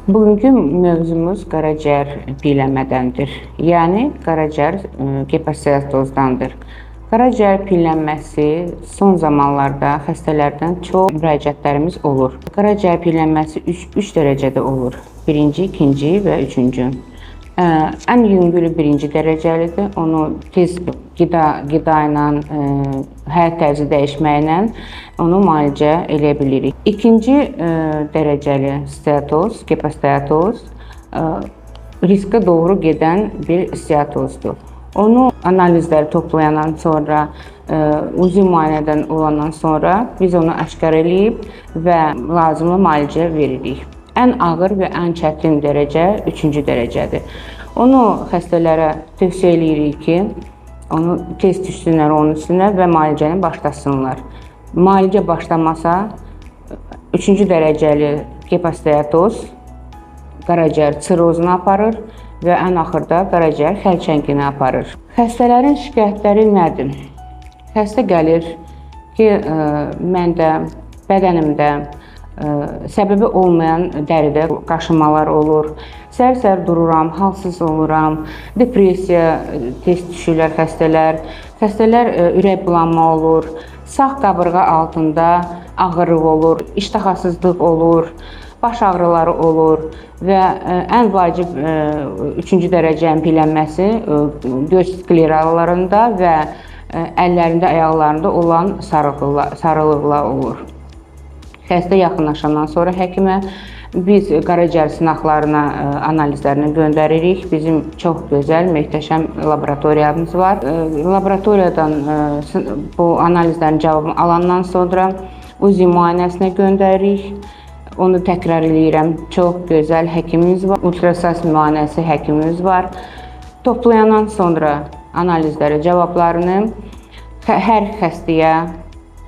Bugünkü mövzumuz qaraciyər piylənmədəndir. Yəni, qaraciyər gepatosidozdandır. Qaraciyər piylənməsi son zamanlarda xəstələrdən çox müraciətlərimiz olur. Qaraciyər piylənməsi 3 dərəcədə olur. Birinci, ikinci və üçüncü. Ən yüngülü birinci dərəcəlidir. Onu tez qida ilə, həyat tərzi dəyişməklə onu müalicə edə bilirik. İkinci dərəcəli steatoz, gepatosidоз riskə doğru gedən bir steatozdur. Onu analizləri toplayandan sonra, UZI müayinədən olandan sonra biz onu aşkar eləyib və lazımlı müalicə veririk. Ən ağır və ən çətin dərəcə 3-cü dərəcədir. Onu xəstələrə tövsiyə edirik ki, onu tez düşsünlər onun üstünə və müalicəni başlasınlar. Müalicə başlamasa, 3-cü dərəcəli gepatosidоз qaraciyər sirrozunu aparır və ən axırda qaraciyər xərçəngini aparır. Xəstələrin şikayətləri nədir? Xəstə gəlir ki, məndə, bədənimdə səbəbi olmayan dəridə qaşımalar olur, səhər-səhər dururam, halsız oluram, depressiya tez düşürlər xəstələr, ürək bulanma olur, sağ qabırğa altında ağrılıq olur, iştahasızlıq olur, baş ağrıları olur və ən vacib 3-cü dərəcənin piylənməsi göz skleralarında və əllərində, ayaqlarında olan sarılıqlar olur. Xəstə yaxınlaşandan sonra həkimə biz qaraciyər sınaqlarına, analizlərini göndəririk. Bizim çox gözəl, möhtəşəm laboratoriyamız var. Laboratoriyadan bu analizlərin cavabını alandan sonra UZI müayinəsinə göndəririk. Onu təkrar edirəm, çox gözəl həkimimiz var, ultrasəs müayinəsi həkimimiz var. Toplayandan sonra analizləri, cavablarını hər xəstəyə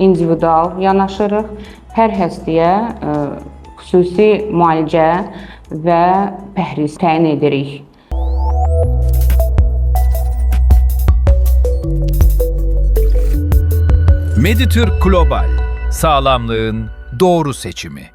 individual yanaşırıq. Hər xəstəyə xüsusi müalicə və pəhriz təyin edirik. Meditür Global, sağlamlığın doğru seçimi.